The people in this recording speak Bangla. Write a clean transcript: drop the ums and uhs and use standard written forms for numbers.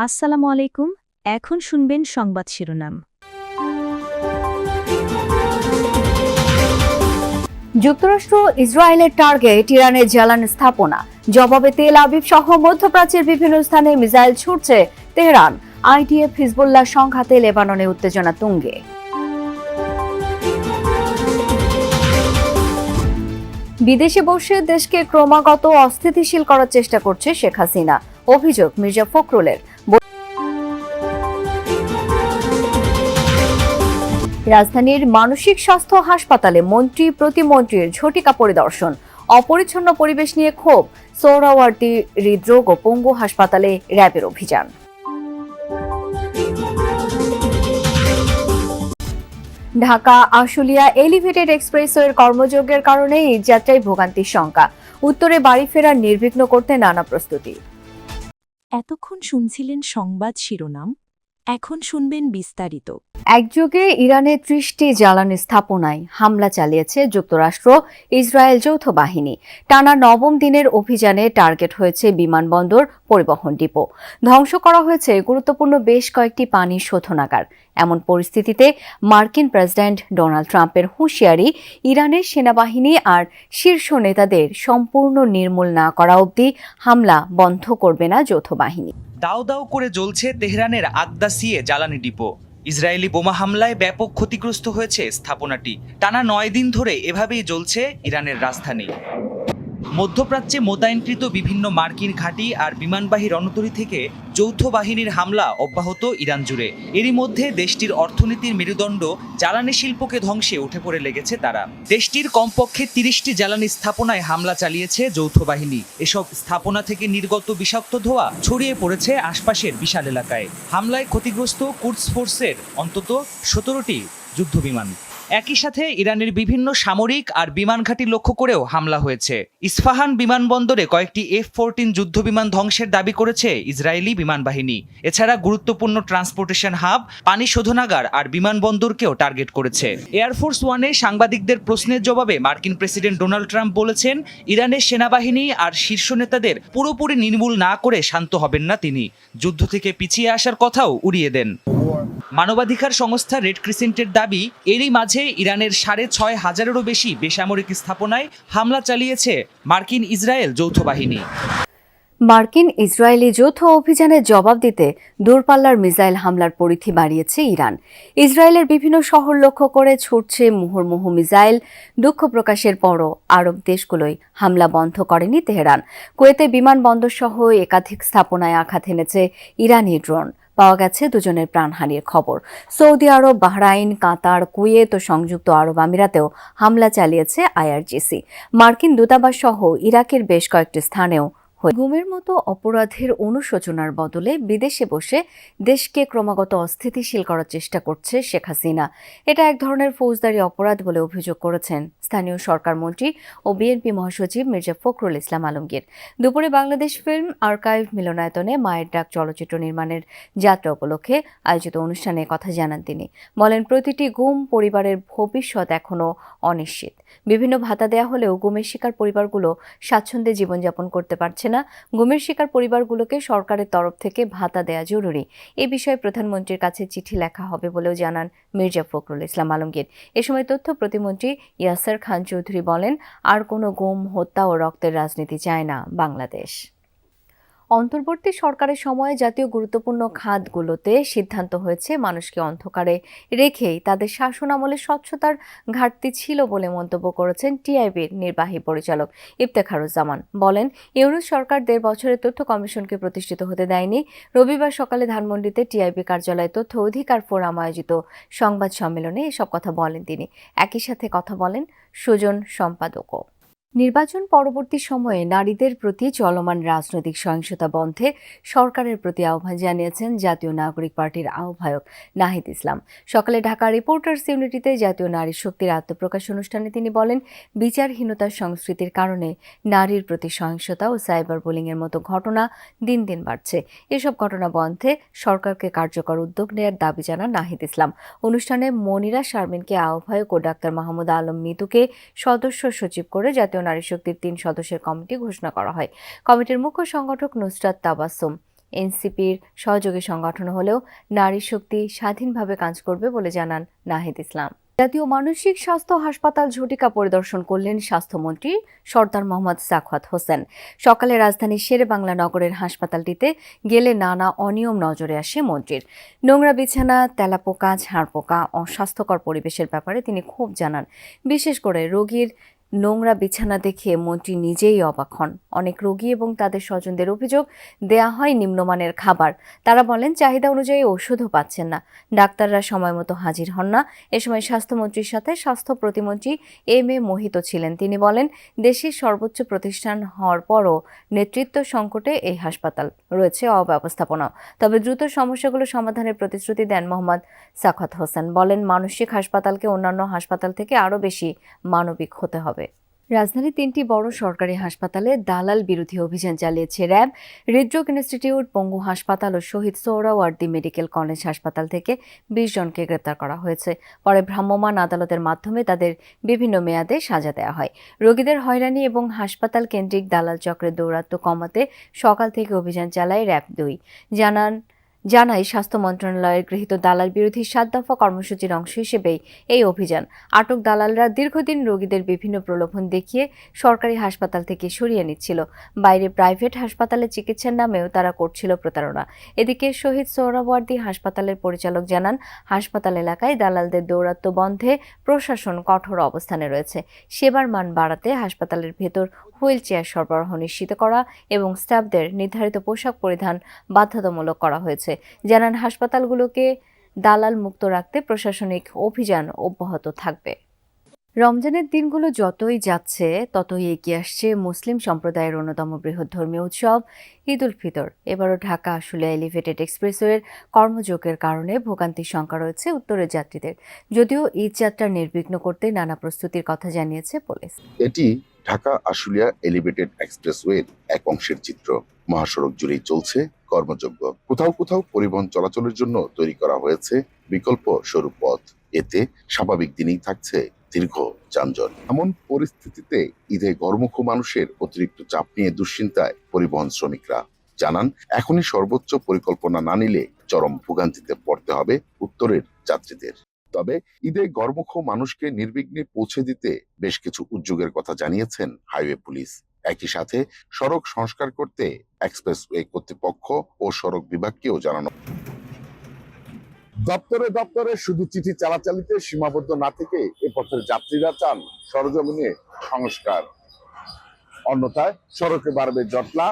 আসসালামু আলাইকুম। এখন শুনবেন সংবাদ শিরোনাম। যুক্তরাষ্ট্র ইসরায়েলের টার্গেট ইরানের জ্বালানি স্থাপনা, জবাবে তেল আবিব সহ মধ্যপ্রাচ্যের বিভিন্ন স্থানে মিসাইল ছুটছে তেহরান। আইডিএফ হিজবুল্লাহ সংঘাতে লেবাননে উত্তেজনা তুঙ্গে। বিদেশে বসে দেশকে ক্রমাগত অস্থিতিশীল করার চেষ্টা করছে শেখ হাসিনা, অভিযোগ মির্জা ফখরুলের। রাজধানীর মানসিক স্বাস্থ্য হাসপাতালে মন্ত্রী প্রতিমন্ত্রীর ঝটিকা পরিদর্শন, অপরিচ্ছন্ন পরিবেশ নিয়ে ক্ষোভ। সোহরাওয়ার্দী হৃদরোগ ও পঙ্গু হাসপাতালে র্যাবের অভিযান। ঢাকা আশুলিয়া এলিভেটেড এক্সপ্রেসওয়ের কর্মযজ্ঞের কারণে যাত্রায় ভোগান্তির শঙ্কা, উত্তরে বাড়ি ফেরার নির্বিঘ্ন করতে নানা প্রস্তুতি। এতক্ষণ শুনছিলেন সংবাদ শিরোনাম, এখন শুনবেন বিস্তারিত। একযোগে ইরানের ৩০টি জ্বালানি স্থাপনায় হামলা চালিয়েছে যুক্তরাষ্ট্র ইসরায়েল যৌথ বাহিনী। টানা নবম দিনের অভিযানে টার্গেট হয়েছে বিমানবন্দর, পরিবহন ডিপো। ধ্বংস করা হয়েছে গুরুত্বপূর্ণ বেশ কয়েকটি পানি শোধনাগার। এমন পরিস্থিতিতে মার্কিন প্রেসিডেন্ট ডোনাল্ড ট্রাম্পের হুঁশিয়ারি, ইরানের সেনাবাহিনী আর শীর্ষ নেতাদের সম্পূর্ণ নির্মূল না করা অবধি হামলা বন্ধ করবে না যৌথ বাহিনী। দাও দাও করে জ্বলছে তেহরানের আগদা সিয়ে জ্বালানি ডিপো। ইসরায়েলি বোমা হামলায় ব্যাপক ক্ষতিগ্রস্ত হয়েছে স্থাপনাটি। টানা ৯ দিন ধরে এভাবেই জ্বলছে ইরানের রাজধানী। মধ্যপ্রাচ্যে মোতায়েনকৃত বিভিন্ন মার্কিন ঘাঁটি আর বিমানবাহী রণতরী থেকে যৌথ বাহিনীর হামলা অব্যাহত ইরান জুড়ে। এরই মধ্যে দেশটির অর্থনীতির মেরুদণ্ড জ্বালানি শিল্পকে ধ্বংসে উঠে পড়ে লেগেছে তারা। দেশটির কমপক্ষে ৩০টি জ্বালানি স্থাপনায় হামলা চালিয়েছে যৌথ বাহিনী। এসব স্থাপনা থেকে নির্গত বিষাক্ত ধোঁয়া ছড়িয়ে পড়েছে আশপাশের বিশাল এলাকায়। হামলায় ক্ষতিগ্রস্ত কুদস ফোর্সের অন্তত ১৭টি যুদ্ধবিমান। একই সাথে ইরানের বিভিন্ন সামরিক আর বিমান ঘাঁটি লক্ষ্য করেও হামলা হয়েছে। ইস্পাহান বিমানবন্দরে কয়েকটি F-14 যুদ্ধবিমান ধ্বংসের দাবি করেছে ইসরায়েলি বিমান বাহিনী। এছাড়া গুরুত্বপূর্ণ ট্রান্সপোর্টেশন হাব, পানি শোধনাগার আর বিমানবন্দরকেও টার্গেট করেছে। এয়ারফোর্স ওয়ানে সাংবাদিকদের প্রশ্নের জবাবে মার্কিন প্রেসিডেন্ট ডোনাল্ড ট্রাম্প বলেছেন, ইরানের সেনাবাহিনী আর শীর্ষ নেতাদের পুরোপুরি নির্মূল না করে শান্ত হবেন না তিনি। যুদ্ধ থেকে পিছিয়ে আসার কথাও উড়িয়ে দেন। মানবাধিকার সংস্থা রেড ক্রিসেন্টের দাবি, এরই মাঝে ইরানের ৬,৫০০-এরও বেশি বেসামরিক স্থাপনায় হামলা চালিয়েছে মার্কিন ইসরায়েল যৌথ বাহিনী। মার্কিন ইসরায়েলি যৌথ অভিযানের জবাব দিতে দূরপাল্লার মিসাইল হামলার পরিধি বাড়িয়েছে ইরান। ইসরায়েলের বিভিন্ন শহর লক্ষ্য করে ছুটছে মুহুর্মুহু মিসাইল। দুঃখ প্রকাশের পরও আরব দেশগুলোই হামলা বন্ধ করেনি তেহরান। কুয়েতে বিমানবন্দর সহ একাধিক স্থাপনায় আঘাত এনেছে ইরানি ড্রোন। পাওয়া গেছে দুজনের প্রাণহানির খবর। সৌদি আরব, বাহরাইন, কাতার, কুয়েত ও সংযুক্ত আরব আমিরাতেও হামলা চালিয়েছে আইআরজিসি। মার্কিন দূতাবাস সহ ইরাকের বেশ কয়েকটি স্থানেও গুমের মতো অপরাধের অনুশোচনার বদলে বিদেশে বসে দেশকে ক্রমাগত অস্থিতিশীল করার চেষ্টা করছে শেখ হাসিনা। এটা এক ধরনের ফৌজদারি অপরাধ বলে অভিযোগ করেছেন স্থানীয় সরকার মন্ত্রী ও বিএনপি মহাসচিব মির্জা ফখরুল ইসলাম আলমগীর। দুপুরে বাংলাদেশ ফিল্ম আর্কাইভ মিলনায়তনে মায়ের ডাক চলচ্চিত্র নির্মাণের যাত্রা উপলক্ষে আয়োজিত অনুষ্ঠানে কথা জানান তিনি। বলেন, প্রতিটি গুম পরিবারের ভবিষ্যৎ এখনও অনিশ্চিত। বিভিন্ন ভাতা দেয়া হলেও গুমের শিকার পরিবারগুলো স্বাচ্ছন্দ্যে জীবনযাপন করতে পারছে না। গুমের শিকার পরিবারগুলোকে সরকারের তরফ থেকে ভাতা দেয়া জরুরি। এ বিষয়ে প্রধানমন্ত্রীর কাছে চিঠি লেখা হবে বলেও জানান মির্জা ফখরুল ইসলাম আলমগীর। এ সময় তথ্য প্রতিমন্ত্রী ইয়াসের খান চৌধুরী বলেন, আর কোনো গুম, হত্যা ও রক্তের রাজনীতি চায় না বাংলাদেশ। অন্তর্বর্তী সরকারের সময়ে জাতীয় গুরুত্বপূর্ণ খাতগুলোতে সিদ্ধান্ত হয়েছে মানুষকে অন্ধকারে রেখেই তাদের শাসনামলে স্বচ্ছতার ঘাটতি ছিল বলে মন্তব্য করেছেন টিআইবির নির্বাহী পরিচালক ইফতেখারুজ্জামান। বলেন, ইউনূস সরকার ১.৫ বছরের তথ্য কমিশনকে প্রতিষ্ঠিত হতে দেয়নি। রবিবার সকালে ধানমন্ডিতে টিআইবি কার্যালয়ে তথ্য অধিকার ফোরাম আয়োজিত সংবাদ সম্মেলনে এসব কথা বলেন তিনি। একই সাথে কথা বলেন সুজন সম্পাদকও। নির্বাচন পরবর্তী সময়ে নারীদের প্রতি চলমান রাজনৈতিক সহিংসতা বন্ধে সরকারের প্রতি আহ্বান জানিয়েছেন জাতীয় নাগরিক পার্টির আহ্বায়ক নাহিদ ইসলাম। সকালে ঢাকা রিপোর্টার্স ইউনিটিতে জাতীয় নারী শক্তির আত্মপ্রকাশ অনুষ্ঠানে তিনি বলেন, বিচারহীনতার সংস্কৃতির কারণে নারীর প্রতি সহিংসতা ও সাইবার বুলিংয়ের মতো ঘটনা দিন দিন বাড়ছে। এসব ঘটনা বন্ধে সরকারকে কার্যকর উদ্যোগ নেয়ার দাবি জানান নাহিদ ইসলাম। অনুষ্ঠানে মনিরা শারমিনকে আহ্বায়ক ও ডাক্তার মাহমুদ আলম মিতুকে সদস্য সচিব করে জাতীয় নারী শক্তির ৩ সদস্যের কমিটি ঘোষণা করা হয়। কমিটির মুখ্য সংগঠক নুসরাত তাবাসসুম এনসিপির সহযোগী সংগঠন হলেও নারী শক্তি স্বাধীনভাবে কাজ করবে বলে জানান নাহিদ ইসলাম। জাতীয় মানসিক স্বাস্থ্য হাসপাতাল ঝটিকা পরিদর্শন করলেন স্বাস্থ্যমন্ত্রী সরদার মোহাম্মদ সাখাওয়াত হোসেন। সকালে রাজধানীর শেরেবাংলা নগরের হাসপাতালটিতে গেলে নানা অনিয়ম নজরে আসে মন্ত্রীর। নোংরা বিছানা, তেলাপোকা, ঝাড়পোকা, অস্বাস্থ্যকর পরিবেশের ব্যাপারে তিনি ক্ষোভ জানান। বিশেষ করে রোগীর নোংরা বিছানা দেখে মন্ত্রী নিজেই অবাক হন। অনেক রোগী এবং তাদের স্বজনদের অভিযোগ, দেয়া হয় নিম্নমানের খাবার। তারা বলেন চাহিদা অনুযায়ী ওষুধও পাচ্ছেন না, ডাক্তাররা সময় মতো হাজির হন না। এ সময় স্বাস্থ্যমন্ত্রীর সাথে স্বাস্থ্য প্রতিমন্ত্রী এম এ মোহিত ছিলেন। তিনি বলেন, দেশের সর্বোচ্চ প্রতিষ্ঠান হওয়ার পরও নেতৃত্ব সংকটে এই হাসপাতাল, রয়েছে অব্যবস্থাপনা। তবে দ্রুত সমস্যাগুলো সমাধানের প্রতিশ্রুতি দেন মোহাম্মদ সাখাওয়াত হোসেন। বলেন, মানসিক হাসপাতালকে অন্যান্য হাসপাতাল থেকে আরও বেশি মানবিক হতে হবে। রাজধানীর 3টি বড় সরকারি হাসপাতালে দালাল বিরোধী অভিযান চালিয়েছে র্যাব। হৃদরোগ ইনস্টিটিউট, পঙ্গু হাসপাতাল ও শহীদ সোহরাওয়ার্দী মেডিকেল কলেজ হাসপাতাল থেকে 20 জনকে গ্রেপ্তার করা হয়েছে। পরে ভ্রাম্যমাণ আদালতের মাধ্যমে তাদের বিভিন্ন মেয়াদে সাজা দেওয়া হয়। রোগীদের হয়রানি এবং হাসপাতাল কেন্দ্রিক দালাল চক্রের দৌরাত্ম্য কমাতে সকাল থেকে অভিযান চালায় র্যাব 2। জানায় স্বাস্থ্য মন্ত্রণালয়ের গৃহীত দালাল বিরোধী 7 দফা কর্মসূচির অংশ হিসেবেই এই অভিযান। আটক দালালরা দীর্ঘদিন রোগীদের বিভিন্ন প্রলোভন দেখিয়ে সরকারি হাসপাতাল থেকে সরিয়ে নিচ্ছিল। বাইরে প্রাইভেট হাসপাতালে চিকিৎসার নামেও তারা করছিল প্রতারণা। এদিকে শহীদ সোহরাওয়ার্দী হাসপাতালের পরিচালক জানান, হাসপাতাল এলাকায় দালালদের দৌরাত্ম্য বন্ধে প্রশাসন কঠোর অবস্থানে রয়েছে। সেবার মান বাড়াতে হাসপাতালের ভেতর হুইল চেয়ার সরবরাহ নিশ্চিত করা এবং স্টাফদের নির্ধারিত পোশাক পরিধান বাধ্যতামূলক করা হয়েছে। জানান, হাসপাতালগুলোকে দালাল মুক্ত রাখতে প্রশাসনিক অভিযান অব্যাহত থাকবে। রমজানের দিনগুলো যতই যাচ্ছে ততই এগিয়ে আসছে মুসলিম সম্প্রদায়ের অন্যতম বৃহৎ ধর্মীয় উৎসব ঈদ উল ফিতর। এবারও ঢাকা আশুলিয়া এলিভেটেড এক্সপ্রেসওয়ের কর্মযোগের কারণে ভোগান্তির শঙ্কা রয়েছে উত্তরের যাত্রীদের। যদিও ঈদ যাত্রা নির্বিঘ্ন করতে নানা প্রস্তুতির কথা জানিয়েছে পুলিশ। এটি ঢাকা আশুলিয়া এলিভেটেড এক্সপ্রেসওয়ের এক অংশের চিত্র। মহাসড়ক জুড়েই চলছে কর্মযজ্ঞ। কোথাও কোথাও পরিবহন চলাচলের জন্য তৈরি করা হয়েছে বিকল্প সরু পথ। এতে স্বাভাবিক দিনেই থাকছে দীর্ঘ যানজট। এমন পরিস্থিতিতে ঈদে ঘরমুখ মানুষের অতিরিক্ত চাপ নিয়ে দুশ্চিন্তায় পরিবহন শ্রমিকরা জানান, এখনই সর্বোচ্চ পরিকল্পনা না নিলে চরম ভোগান্তিতে পড়তে হবে উত্তরের যাত্রীদের। তবে ঈদে ঘরমুখ মানুষকে নির্বিঘ্নে পৌঁছে দিতে বেশ কিছু উদ্যোগের কথা জানিয়েছেন হাইওয়ে পুলিশ। একই সাথে সড়ক সংস্কার করতে এক্সপ্রেসওয়ে কর্তৃপক্ষ ও সড়ক বিভাগকেও জানানো। দপ্তরে দপ্তরে শুধু চিঠি চালাচালিতে সীমাবদ্ধ না থেকে এ পথের যাত্রীরা চান সরজমিনে সংস্কার। অন্যথায় সড়কে বাড়বে জটলা,